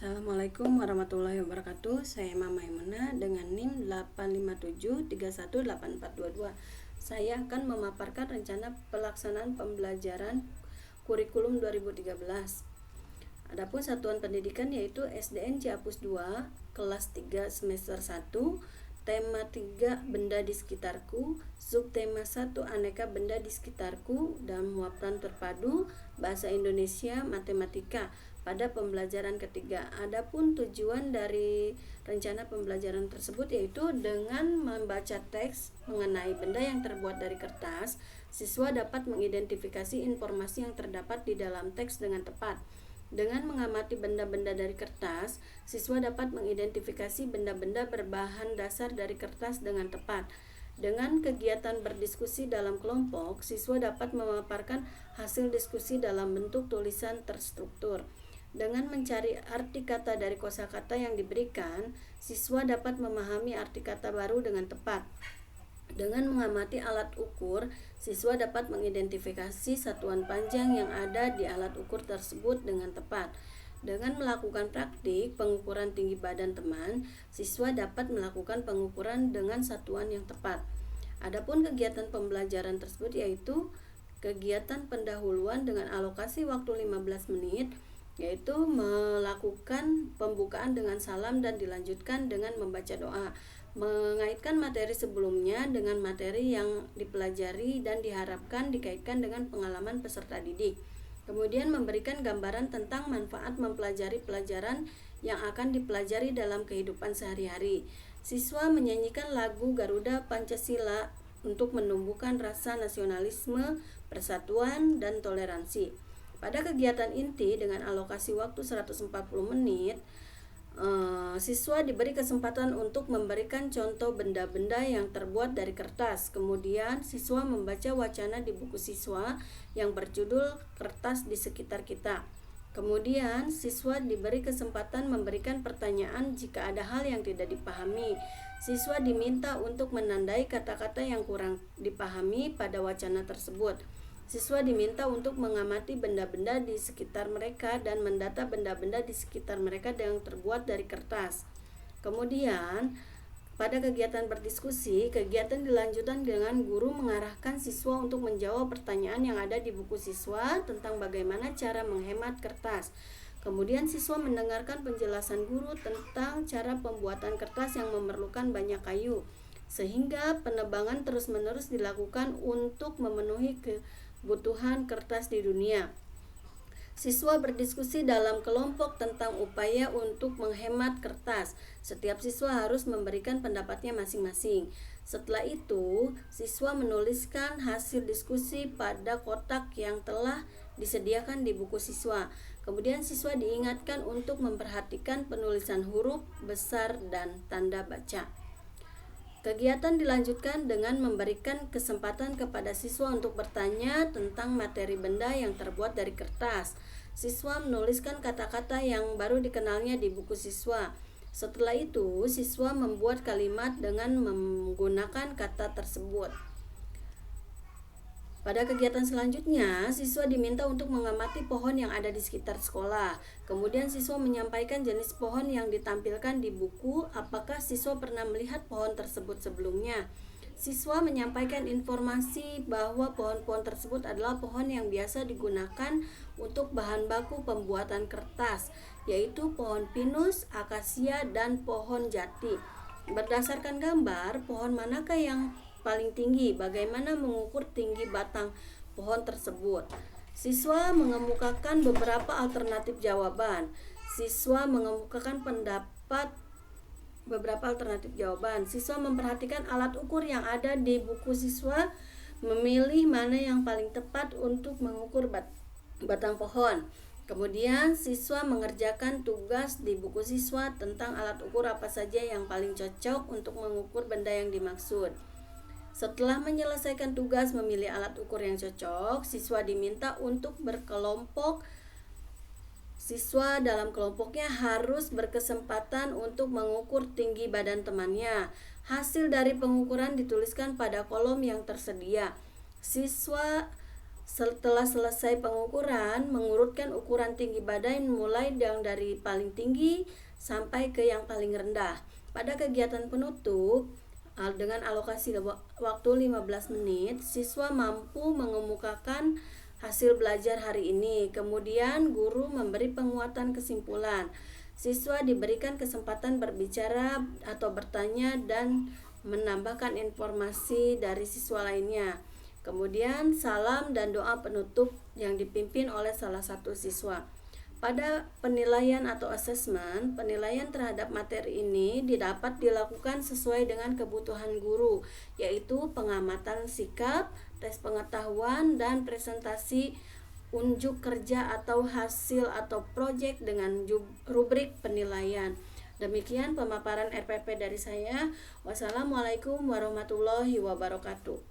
Assalamualaikum warahmatullahi wabarakatuh. Saya Mama Maimunah dengan NIM 857318422. Saya akan memaparkan rencana pelaksanaan pembelajaran kurikulum 2013. Adapun satuan pendidikan yaitu SDN Ciapus 2, kelas 3 semester 1, tema 3 benda di sekitarku, subtema 1 aneka benda di sekitarku, dan muatan terpadu bahasa Indonesia matematika pada pembelajaran ketiga. Adapun tujuan dari rencana pembelajaran tersebut yaitu dengan membaca teks mengenai benda yang terbuat dari kertas, siswa dapat mengidentifikasi informasi yang terdapat di dalam teks dengan tepat. Dengan mengamati benda-benda dari kertas, siswa dapat mengidentifikasi benda-benda berbahan dasar dari kertas dengan tepat. Dengan kegiatan berdiskusi dalam kelompok, siswa dapat memaparkan hasil diskusi dalam bentuk tulisan terstruktur. Dengan mencari arti kata dari kosakata yang diberikan, siswa dapat memahami arti kata baru dengan tepat. Dengan mengamati alat ukur, siswa dapat mengidentifikasi satuan panjang yang ada di alat ukur tersebut dengan tepat. Dengan melakukan praktik pengukuran tinggi badan teman, siswa dapat melakukan pengukuran dengan satuan yang tepat. Adapun kegiatan pembelajaran tersebut yaitu kegiatan pendahuluan dengan alokasi waktu 15 menit, yaitu melakukan pembukaan dengan salam dan dilanjutkan dengan membaca doa, mengaitkan materi sebelumnya dengan materi yang dipelajari dan diharapkan dikaitkan dengan pengalaman peserta didik. Kemudian memberikan gambaran tentang manfaat mempelajari pelajaran yang akan dipelajari dalam kehidupan sehari-hari. Siswa menyanyikan lagu Garuda Pancasila untuk menumbuhkan rasa nasionalisme, persatuan, dan toleransi. Pada kegiatan inti dengan alokasi waktu 140 menit, siswa diberi kesempatan untuk memberikan contoh benda-benda yang terbuat dari kertas. Kemudian siswa membaca wacana di buku siswa yang berjudul Kertas di Sekitar Kita. Kemudian siswa diberi kesempatan memberikan pertanyaan jika ada hal yang tidak dipahami. Siswa diminta untuk menandai kata-kata yang kurang dipahami pada wacana tersebut. Siswa diminta untuk mengamati benda-benda di sekitar mereka dan mendata benda-benda di sekitar mereka yang terbuat dari kertas. Kemudian, pada kegiatan berdiskusi, kegiatan dilanjutkan dengan guru mengarahkan siswa untuk menjawab pertanyaan yang ada di buku siswa tentang bagaimana cara menghemat kertas. Kemudian siswa mendengarkan penjelasan guru tentang cara pembuatan kertas yang memerlukan banyak kayu, sehingga penebangan terus-menerus dilakukan untuk memenuhi kebutuhan kertas di dunia. Siswa berdiskusi dalam kelompok tentang upaya untuk menghemat kertas. Setiap siswa harus memberikan pendapatnya masing-masing. Setelah itu, siswa menuliskan hasil diskusi pada kotak yang telah disediakan di buku siswa. Kemudian siswa diingatkan untuk memperhatikan penulisan huruf besar dan tanda baca. Kegiatan dilanjutkan dengan memberikan kesempatan kepada siswa untuk bertanya tentang materi benda yang terbuat dari kertas. Siswa menuliskan kata-kata yang baru dikenalnya di buku siswa. Setelah itu, siswa membuat kalimat dengan menggunakan kata tersebut. Pada kegiatan selanjutnya, siswa diminta untuk mengamati pohon yang ada di sekitar sekolah. Kemudian siswa menyampaikan jenis pohon yang ditampilkan di buku, apakah siswa pernah melihat pohon tersebut sebelumnya. Siswa menyampaikan informasi bahwa pohon-pohon tersebut adalah pohon yang biasa digunakan untuk bahan baku pembuatan kertas, yaitu pohon pinus, akasia, dan pohon jati. Berdasarkan gambar, pohon manakah yang paling tinggi, bagaimana mengukur tinggi batang pohon tersebut. Siswa mengemukakan beberapa alternatif jawaban. Siswa mengemukakan beberapa alternatif jawaban. Siswa memperhatikan alat ukur yang ada di buku siswa, memilih mana yang paling tepat untuk mengukur batang pohon. Kemudian siswa mengerjakan tugas di buku siswa tentang alat ukur apa saja yang paling cocok untuk mengukur benda yang dimaksud. Setelah menyelesaikan tugas memilih alat ukur yang cocok, siswa diminta untuk berkelompok. Siswa dalam kelompoknya harus berkesempatan untuk mengukur tinggi badan temannya. Hasil dari pengukuran dituliskan pada kolom yang tersedia. Siswa Setelah selesai pengukuran, mengurutkan ukuran tinggi badan mulai dari paling tinggi sampai ke yang paling rendah. Pada kegiatan penutup, dengan alokasi waktu 15 menit, siswa mampu mengemukakan hasil belajar hari ini. Kemudian guru memberi penguatan kesimpulan. Siswa diberikan kesempatan berbicara atau bertanya dan menambahkan informasi dari siswa lainnya. Kemudian salam dan doa penutup yang dipimpin oleh salah satu siswa. Pada penilaian atau asesmen, penilaian terhadap materi ini didapat dilakukan sesuai dengan kebutuhan guru, yaitu pengamatan sikap, tes pengetahuan, dan presentasi unjuk kerja atau hasil atau proyek dengan rubrik penilaian. Demikian pemaparan RPP dari saya. Wassalamualaikum warahmatullahi wabarakatuh.